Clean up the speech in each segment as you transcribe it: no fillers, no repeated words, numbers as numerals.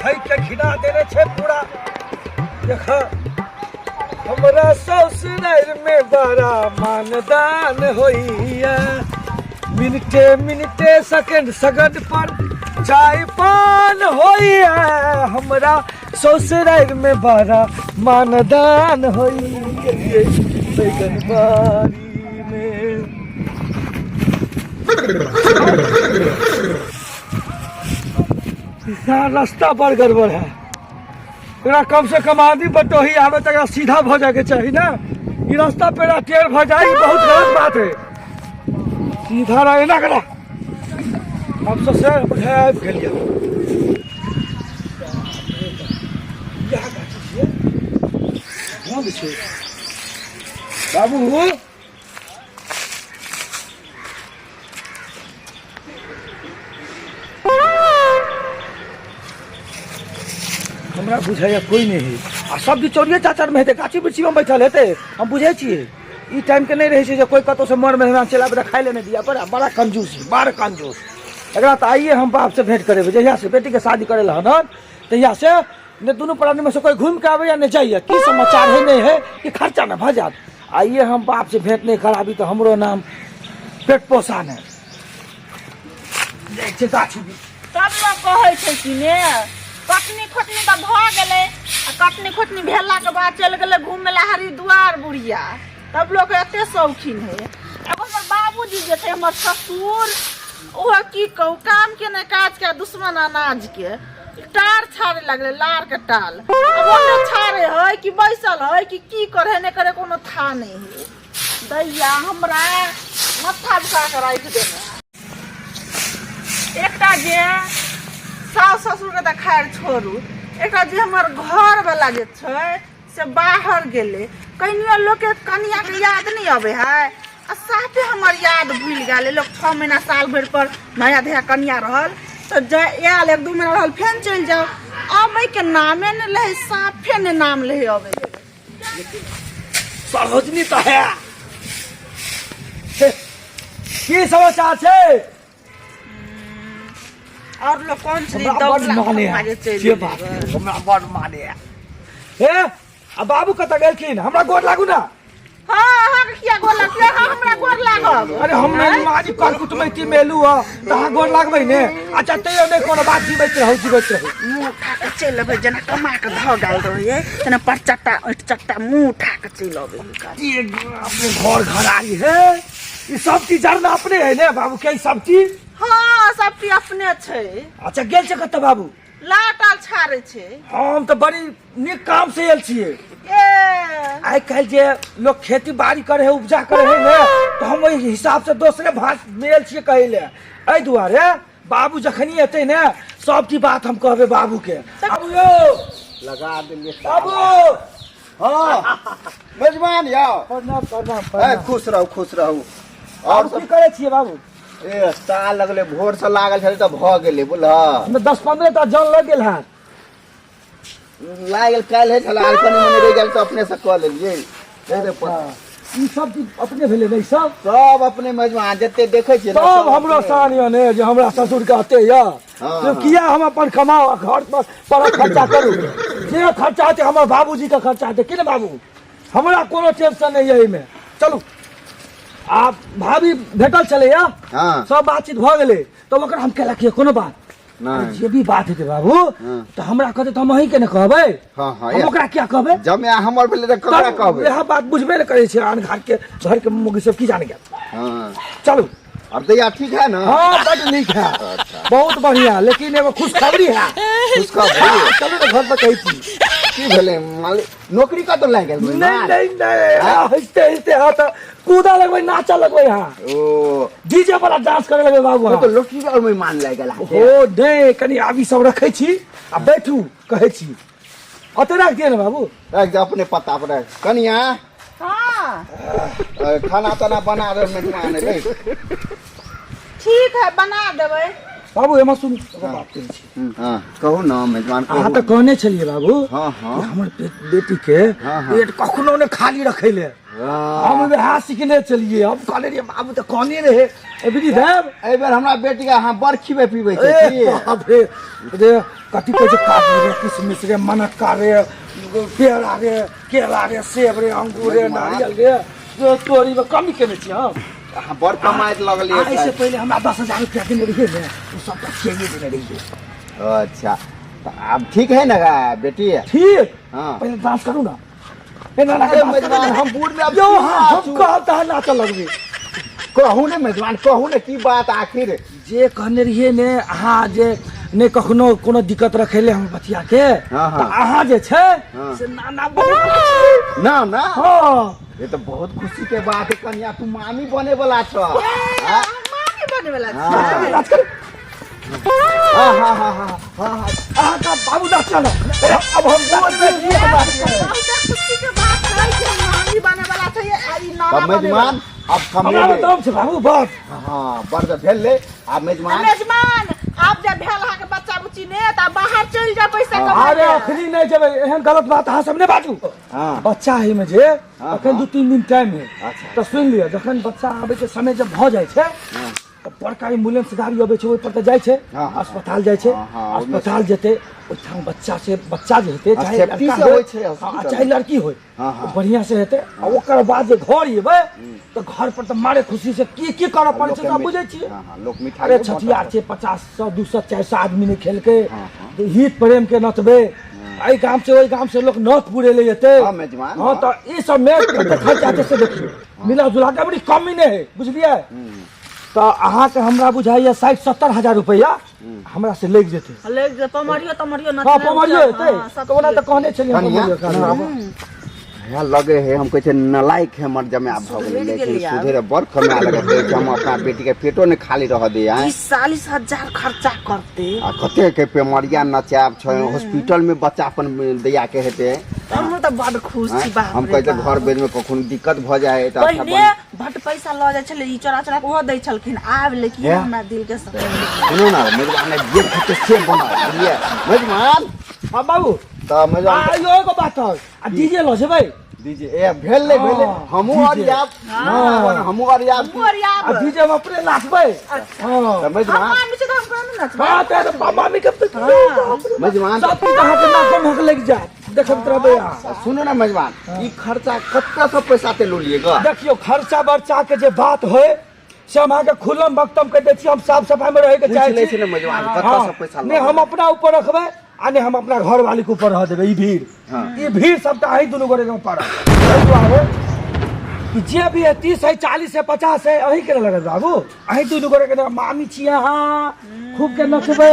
है के खिला देने छे पूरा देखा हमरा ससुराल में बड़ा मानदान होइया मिनटे मिनटे सेकंड सेकंड पर चाय पान होइया हमरा ससुराल में बड़ा मानदान होइया बैगन बारी में रास्ता पर गड़बड़ है कम से कम आदमी बटोही आवे तक सीधा भ जाके चाहिए ना ये रास्ता पे टेढ़ भ जाए बहुत गलत बात है सीधा रहे ना करा हम सब से बाबू हमरा बुझाइया कोई नहीं है आ सब चोरिये चाचर में हेते गाछी बिछी में बैठल हेते हम बुझे छिए ई टाइम के नहीं रहे छै जे कोई कतो से मर मेहमान चला बेटा खाई लेने दिया बड़ा कंजूस एकरा तो आइए हम बाप से भेंट करे जहिया से बेटी के शादी करे हन तहिया से ने दोनों प्राणी में से कोई घूम के आवे या नहीं जाइए की समाचार है नहीं है कि खर्चा न भ जात आइए हम बाप से भेंट नहीं कराबी तो हमरो नाम पेट पोषण है देख छै गाछी सब लोग कहै छै कि ने कटनी खोटनी तो भ गेले कटनी खोटनी भेला के बाद चल गेले घूमे ला हरिद्वार बुढ़िया तब लोग एते शौकीन है अब हमर बाबूजी जे थे हमर ससुर ओ की कहू काम के ने काज के दुश्मन अनाज के टार छाड़े लगले लार के टाल अब ओने छाड़े है कि बैसल है कि की करे ने करे कोनो था नहीं है दैया हमरा मत्था झुका के राख देने एकटा जे सास ससुर के तो खैर छोड़ू एक जे हमर घर वाला जे छै से बाहर गेले कनिया लोग के कनिया के याद नहीं आवे है आ साथे हमर याद भूल गेले लोग 6 महीना साल भर पर नया धया कनिया रहल तो आयल 1-2 महीना रहल फेन चल जाओ अबे के नामे ने ले साफे ने नाम ले आवे सरोजनी तो है की समाचार छै और लोग कौन सी बड़ माने हे आ बाबू कत गेलखिन हमरा गोर लागू ना हां हां किया गोर लागू हां हमरा गोर लागब अरे हम मारी कर कुटमैती मेलू ह तहा गोर लागबै ने अच्छा तैयो नहीं कोनो बात जीवैत रहू मुंह उठा के चल अबे जना कमा के ध गाल रहिए तना पर चट्टा ओट चट्टा मुंह उठा के चल अबे अपने घर आई है ये सब चीज जरना अपने है ने बाबू के सब चीज हाँ सब चीज अपने छे अच्छा गेल छै कत बाबू लाटाल छाड़े छे हम तो बड़ी निक काम से आयल छिए आइ काल जे लोग खेती बाड़ी करे है उपजा करे है ने तो हम ओहि हिसाब से दूसरे भाग मेल छिए कहे ले एहि दुआरे बाबू जखनी एते ने सब की बात हम कहबे बाबू के बाबू यो लगा देलिए बाबू हां मेजबान याओ प्रणाम खुश रहू और की करे छिए बाबू ए साल लगले भोर से लागल छले त भ गेले बोला 10-15 ता जल लग गेल है लागल काल है छला अल्पन मने रह गेल त अपने से क लेलिए रे पर ई सब चीज अपने भेले नहीं सब अपने मेजबान जते देखे छिए सब हमरो सानिया ने जे हमरा ससुर के आते या तो किया हम अपन कमाओ घर पर खर्चा करू जे खर्चा होते हमर बाबूजी का खर्चा होते कि ने बाबू हमरा कोनो टेंशन नहीं है में चलू आप भाभी भेटल चले या हां सब बातचीत भ गेले तो ओकर हम केला के कोनो बात नहीं जे भी बात है बाबू तो हमरा कहते तो हम ही के न कहबे हां हां हम ओकरा क्या कहबे जब मैं हमर भेले त ककरा कहबे यह बात बुझबे न करे छै आन घर के मुगी सब की जाने गया हां चलो अब तो यार ठीक है ना हाँ बड़ नीक है बहुत बढ़िया लेकिन एगो खुशखबरी है चलो ना घर पर कही थी की भेले नौकरी का तो लाग गेल नहीं हंसते हाँ तो कूदा लगबै नाचा लगबै हाँ ओ डीजे वाला डांस करे लगबै बाबू तो लोटरी का में मान लाग गेल ओ दे कनी आबी सब रखे छी आ बैठू कहे छी अते रख दिए ना बाबू रख दे अपने पता पर कनिया हां खाना तना बना दे मेहमान रे ठीक है बना देबै बाबू एमा सुन बात करै छी हां कहू ना मेहमान को तो कहने छलिए बाबू हां हां हमर बेटी के पेट कखनो ने खाली रखे ले हम वहाँ सीखने चलिए। हम कहले रे बाबू तो कहने रहे ए विधि देव एहि बेर हमरा बेटी के अहाँ बड़ खिबे पीबे छै ए की? बाप रे रे कथी कहै छै काट रे किशमिश रे मनक्का रे पेड़ा रे केला रे सेब रे अंगूर रे नारियल रे जो तोरी में कमी केने छी हम। अहाँ बड़ कमाइत लगलिए इससे पहले हमरा 10,000 रुपया देने रहिए ने वो सब खिए देने रहिए। अच्छा तो अब ठीक है ना बेटी? ठीक हाँ। पहले डांस करूँ ना ए ना अरे मेजबान हम बूढ़ में अब यो की हाँ हम नाचू? कहता है नाचल लगबे। कहू ने मेजबान कहू ने की बात आखिर? जे कहने रहिए ने अहाँ जे ने कखनो कोनो दिक्कत रखेले हम बतिया के हाँ, हाँ। तो अहाँ जे छै हाँ। से नाना बने वाला छी। ना ना हाँ ये तो बहुत खुशी के बात है कन्या तू मामी बने वाला छ। हाँ? मामी बने वाला हाँ। नाच कर हाँ हाँ हाँ हाँ हाँ अहाँ का बाबू नाच चलो अब हम बोल रहे हैं बहुत खुशी के बात है कि मामी बने वाला छै आई नाना तब बने वाला। मेजबान अब हमरा कमे नाम छै बाबू बस हाँ बड़ तो भेल ले अब मेजबान मेजबान आप जब भेल हा के बच्चा बुच्ची ने त बाहर चल जा पैसा हाँ। कमा अरे अखनी नहीं जेबै एहन गलत बात अहाँ सब नहीं बाजू। हाँ बच्चा है में जे हाँ, अखन हाँ। 2-3 दिन टाइम है अच्छा। तो सुन लियो जखन बच्चा आबे के समय जब भ जाय छै हाँ। तो बड़का एम्बुलेंस गाड़ी अबै छै ओइ पर त जाय छै हाँ, हाँ। अस्पताल जाय छै हाँ, हाँ, ओइमे अस्पताल जेते ओठाम बच्चा से बच्चा जे हेते हाँ, चाहे सेफ्टी लड़का से होय होइ छै हॉस्पिटल। हाँ, चाहे लड़की होय हाँ, हाँ। बढ़िया से हेते आ ओकर बाद जे घर एबै तो घर पर तो मारे खुशी से की करऽ पड़ै छै सब बुझै छियै। हाँ हाँ लोग मिठाई अरे छठियार छै 50-100 200 400 आदमी ने खेल के तो हित प्रेम के नचबे एहि गाम से ओहि गाम से लोग नथ पूरे ले जेते। हाँ, मेजबान। हाँ तो ई सब में देखै चाहते से देखियो मिला जुला के बड़ी कमी नहीं है बुझलिए। तो अहाँ के हमरा बुझाइए 60-70 हजार रुपया हमरा से लग जेते। ले जे पमरियो तमरियो न हाँ पमरियो हेते तो ओना तो कहने छलिए कनिया, पमरियो का। यहाँ लगे है हम कहते नलायक है मर जमे आप भग गेल लेकिन सुधेरे बड़ कमा लगते है कि हम अपना बेटी के पेटो ने खाली रह दे हैं 40,000 खर्चा करते आ कते के पेमरिया नचाब छ हॉस्पिटल में बच्चा अपन दिया के हेते हम तो बड़ खुश छी बाप हम रे कहते बाप। घर बेच में कखनो दिक्कत भ जाए तो अच्छा पहले भट पैसा ल जाय छले ई चोरा चोरा के ओहो दै छलखिन आब लेकिन है? हमरा दिल के सब सुनो ना मेजबान ने ये खते से बना बुझलिए मेजबान हाँ बाबू तो मेजबान आ यो एगो बात है आ डीजे लो जेबै दीजिए ए भेल ले भेल हाँ, हमहू और दीजिए। याब हाँ। हमहू और याब मोरिया आ डीजे में अपने नाचबै। हाँ तो मेजबान हम से तो हम कोन नचबा हाँ तो मामी के मेजबान सब चीज अहाँ के नाक में लग जाए देखत रहबै अहाँ। सुनो ना मेजबान ई खर्चा कत्ता सब पैसा ते लो लिएगा देखियो खर्चा बर्चा के जे बात होय से हम अहाँके खुलम बक्तम कह दै छी हम साफ सफाई में रहे के पूछ चाहे ले छी। छै ना मेजबान कत्ता हाँ, सब पैसा नहीं हम अपना ऊपर रखबै आ नहीं हम अपना घर वाली के ऊपर रह देबै ई भीड़। हाँ। ई भीड़ सबटा अहीं दुनू गोरे में पड़त एहि दुआरे कि जे भी है 30 है 40 है 50 है अहीं के लगत बाबू अहीं दुनू गोरे के मामी छियै अहाँ खूब के नचबै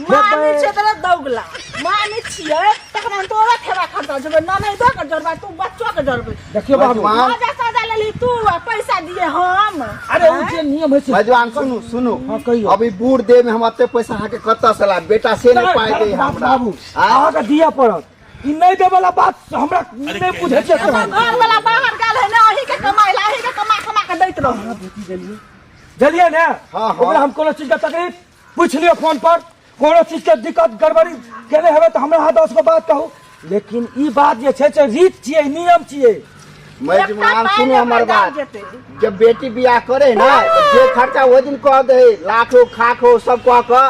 मामी छै त दौगला मामी छियै तखन तोरा खेबा खर्चा जब ना नहीं दो के जरबा तू बच्चो के जरबे देखियो बाबू मेजबान मजा सजा लेली तू आ पैसा दिए हम अरे उ जे नियम है से मेजबान सुनु सुनु हाँ, कहियो। अभी बूढ़ दे में हम अते पैसा अहाँ के कत्ता से ला बेटा से नहीं पाए दे बाबू हमरा बाबू हाँ? अहाँके दिया पड़त ई नहीं दे वाला बात हमरा नहीं बुझै छै घर वाला बाहर गेल है ना अही के कमाई ला अही के कमा कमा के दैत रहो जलिए ने हाँ। ओकरा हम कोनो चीज का तकलीफ पूछ लियो फोन पर कोनो चीज के दिक्कत गड़बड़ी केने हेबे तो हमरा हाथ 10 गो बात कहू लेकिन ई बात जे छै से रीत छियै नियम छियै। मेजबान सुनो हमर बात जब बेटी बियाह करे ना तो जे खर्चा वो दिन कह दे लाख हो खाक हो सब कह के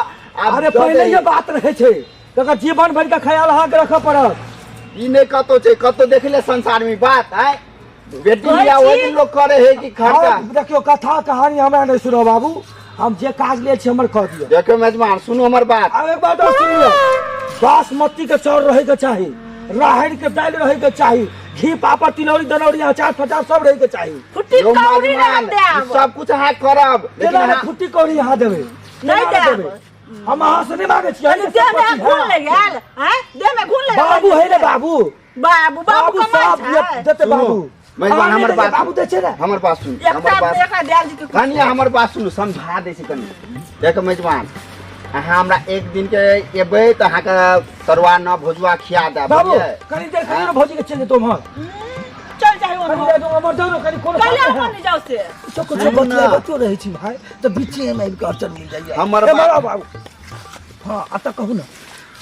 अब अरे दऽ पहले दे। ये बात रहे छै तकर जीवन भर का ख्याल अहाँके रखऽ पड़त। ई नहीं कतो छै कतो देख ले संसार में बात है बेटी बियाह वो दिन लोग करे है कि खर्चा और देखियो कथा कहानी हमरा नहीं सुनो बाबू हम जे काज ले छी हमर कह दियो। देखो मेजबान सुनो हमर बात अब एक बात और सुनियो बासमती के चाउर रहे के चाही राहड़ के दाल रहे के चाही घी पापड़ तिलौरी दनौरी अचार फचार सब रहे के चाही। फुट्टी यो कौड़ी ना मेजबान देब ई सब कुछ अहाँ करब लेकिन केना अहाँ- फुट्टी कौड़ी यहाँ देबै नहीं केना देब। देबै? हम अहाँ से नहीं मांगे छियै देह में घुन ले गेल हैं देह में घुन ले गेल बाबू है रे बाबू बाबू बाबू बाबू कमाई साहब छै ये देते बाबू मेजबान हाँ, हमर नहीं बात देते, बाबू दे छै रे हमर बात सुन हमर एकटा बात एकटा दयाल जी के कनिया हमर बात सुनू समझा दै छी कनि देखो मेजबान अहाँ हमरा एक दिन के एबै तऽ अहाँके तरुआ न भुजुआ खिया देब बाबू बुझलियै कनी देर कनी रे भौजी के चल जेतो हम चल जाए कनी वो देर तो हमर जानो कनी कोनो कल बात अपन है जाओ से तो कुछ बतियो रहे छी भाई तो बीचे में एक अड़चन मिल जाइए हमर ए, बात- बाबू हां आता कहू ना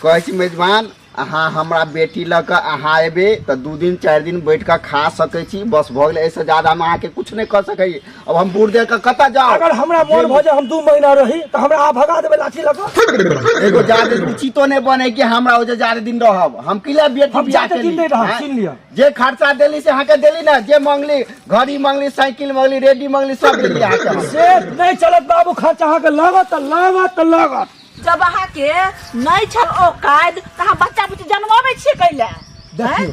कहै छी मेजबान अहाँ हमरा बेटी लऽ कऽ अहाँ एबे तो 2 दिन 4 दिन बैठ कऽ खा सकै छी, बस भऽ गेलै। ऐसे ज्यादा हम अहाँके कुछ नहीं कर सकै। अब हम बूढ़ दे के कतऽ जाओ? अगर हमरा मोन भऽ जाए हम 2 महीना रही तो हमरा आ भगा देबै लाठी लऽ कऽ। एगो ज्यादा उचितो नहीं बने कि हमरा ओजे ज्यादा दिन रहब। हम किला बेटी हम बियाह ज्यादा दिन नहीं रहब, सुन लिया। जे खर्चा देली से अहाँके देली ना, जे मंगली घड़ी मंगली साइकिल मंगली रेडी मंगली सब देली अहाँके हम। से नहीं चलत बाबू, खर्च अहाँके लागत। जब अहाँके नहीं छल औकात त अहाँ बच्चा बुच्ची जन्माबै छियै कैले? देखियो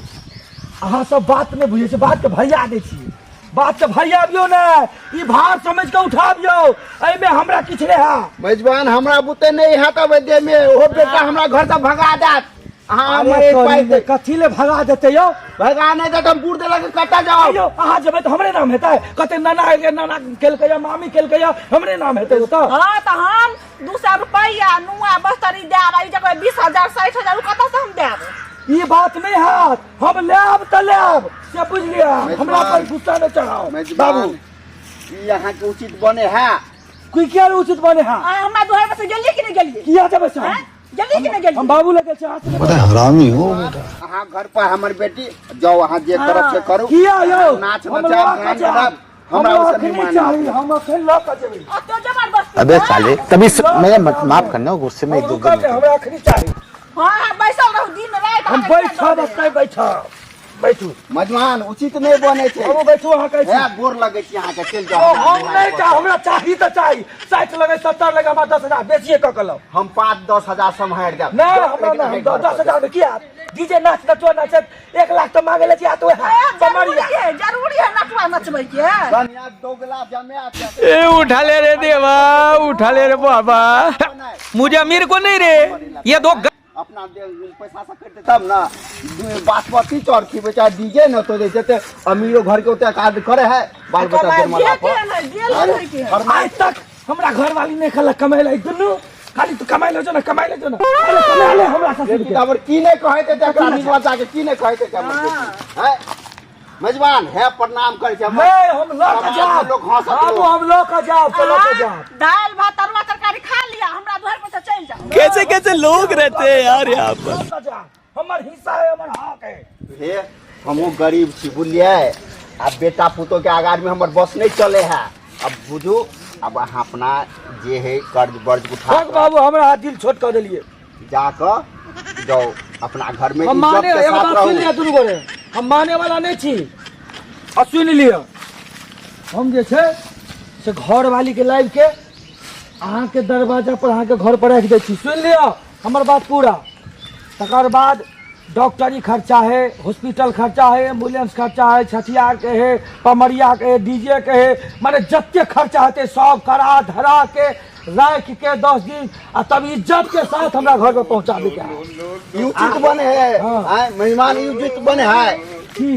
अहाँ सब बात नहीं बुझे छै, बात के भैया दै छी, बात के भैयाबियो ना, ई भार समझ के उठाबियो। एमे हमरा किछ रे है मेजबान, हमरा बुते नहीं है तब दे में ओ बेटा हमरा घर से भगा देत। अहाँ हमर एक पाई दे कथी ले भगा देते यो? भगा नहीं देत हम बूढ़ दे लगे कटा जाओ। यो अहाँ जेबै त हमरे नाम हेतै? कते नाना के नाना केलकै या मामी केलकै या हमरे नाम हेतै ओ त? हां त हम 200 रुपया नुआ बस्तरी देब, ई जगह 20,000 60,000 कतऽ से हम देब? ई बात नहीं है, हम लेब त लेब, से बुझ लिया। हमरा पर गुस्सा न चढ़ाओ बाबू। ई अहाँ के उचित बने है? कोई क्या उचित बने है? हमरा दोहर से गेलिए कि नहीं गेलिए? किया जब से गेलिए कि नहीं गेलिए? हम बाबू लगे चाहत नहीं। बड़ा हरामी हो बेटा। अहाँ घर पर हमर बेटी जाओ, अहाँ जे तरफ से करू। किया यो नाच नचाब गान करब, हमरा उसे नहीं माने। हम अखन ल क जेबै। तो जबरदस्ती अबे साले तभी मैं माफ करना, गुस्से में 1-2 दिन हमरा अखनी चाहिए। हां बैसल रहू दिन रात। हम बैठब नहीं बैठब, बैठू मजमान उचित नहीं बने छे। हम बैठू अहाँ कहै छी। है गोर लगे छी अहाँ के, चल ओ, जाओ। हम नहीं चाह, हमरा चाही त चाही। 60 लगे 70 लगे, हमरा 10,000 बेचिए क कलौ। हम 5-10 हजार सम्हार देब। नहीं हमरा नहीं, 10,000 में किया? डीजे नाच नचवा नाच 1 लाख तो मांगे ले छी, आ तो है समरिया। जरूरी है नचवा नचबै के। कन्या दोगला जमे आते। ए उठा ले रे देवा, उठा ले रे बाबा। मुझे अमीर को नहीं रे, ये दो अपना पैसा से करते तब ना बासमती चौरखी बेचा डीजे न तो जैसे अमीरो घर के उते कार्ड करे है बाल बच्चा जन्मला पर। आज तक हमरा घर वाली नहीं खला कमाइला दुनु, खाली तू कमाइ ले जो ना, कमाइ ले जो ना। अरे कमा ले हमरा ससुर के। अब की नहीं कहे थे तकरा निकलता के की नहीं कहे थे है मेजबान है प्रणाम कर के नहीं हम लोग का जाओ, लोग हंसत हम लोग का जाओ, चलो के जाओ। दाल भात तरुआ तरकारी खा लिया, हमरा घर पर से चल जाओ। कैसे कैसे लोग रहते हैं यार यहाँ पर। लोग का जाओ, हमर हिस्सा है, हमर हक है। हे हमहू गरीब छी बुझलिए। अब बेटा पुतो के आगार में हमर बस नहीं चले है। अब बुझू, अब अहाँ अपना जे है कर्ज वर्ज उठा देख बाबू हमरा हाथ दिल छोट कर देलिए। जाकर जाओ अपना घर में हम इज्जत माने के एक साथ बात सुन रहू। लिया दुनू गोरे, हम माने वाला नहीं छी। और सुन लिया, हम जे छे से घर वाली के लाइव के अहाँ के दरवाजा पर अहाँ के घर पर रख दे छी। सुन लिया हमर बात पूरा। तकर बाद डॉक्टरी खर्चा है, हॉस्पिटल खर्चा है, एम्बुलेंस खर्चा है, छठियार के है, पमरिया के है, डीजे के है, माने जत्ते खर्चा होते सब करा धरा के राख के 10 दिन आ तब इज्जत के साथ हमरा घर पे पहुंचा दे के। उचित बने है हाँ। मेहमान उचित बने है की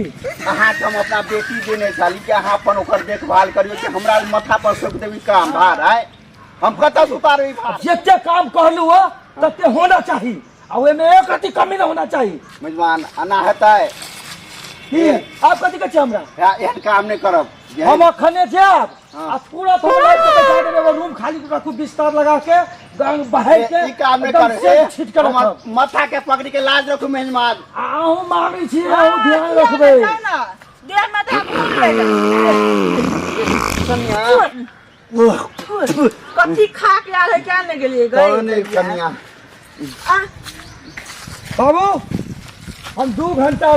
अहाँ के हम अपना बेटी देने चाली के अहाँ अपन ओकर देखभाल करियो कि हमरा माथा पर सब देवी काम भार है। हम कतऽ से उतारबी भार? जत्ते काम कहलू हो तत्ते होना चाहिए, और एमे एक रति कमी न होना चाहिए। मेजबान आना हेतै की आप कथी कहै छी हमरा? एहन काम नहीं करब। हम अखने जाब हाँ। आ पूरा तो लाइट के बैठा देब, एगो रूम खाली रखू, बिस्तर लगा के गंग बहाई के ई काम नहीं एकदम करे सेट छिट के हमर रखब। माथा के पकड़ के लाज रखू मेहमान। आहू मामी छी, आहू ध्यान रखबे। देह में तो भूल लेगा। कथी खा के आले क्या नहीं गेलिए कौन है गई? कन्या? बाबू हम 2 घंटा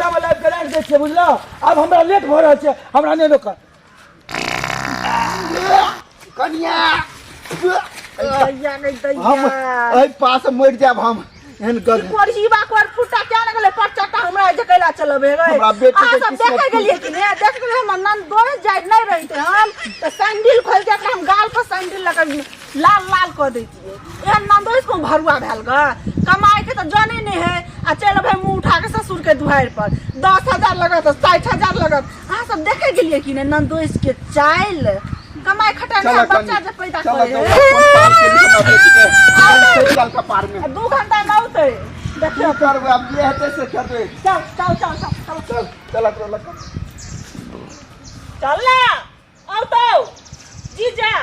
में लाइव के रख दै छियै, बुझलो? अब हमरा लेट भ रहल छै, हमरा नहि रोक। कन्या या नहीं दैया। हम एहि पास मर जाब हम एहन कर। कोरहीबा कोर फुटा क्या न गेले पर चट्टा हमरा जकैला चलबे गई। हमरा बेटी आ के सब किस्मत देखे गेलिए कि नहीं? देख के हम नन दोए जाय नहीं रहिते हम तो सैंडल खोल के हम गाल पर सैंडल लगा लाल लाल कर देतिए। एहन नंदोइस को भरुआ भेल ग। कमाई के तो जाने नहीं है आ चल भाई मुंह उठा के ससुर के दुहार पर 10,000 लगत 60,000 लगत। आ सब देखे गेलिए कि नहीं नंदोइस के चाइल कमाई खटाने बच्चा जब पैदा करे चल का पार में 2 घंटा न होते। देखियो करबे अब ये हेते से करबे। चल चल चल चल चल चल कर चल ना अब तो जी जा।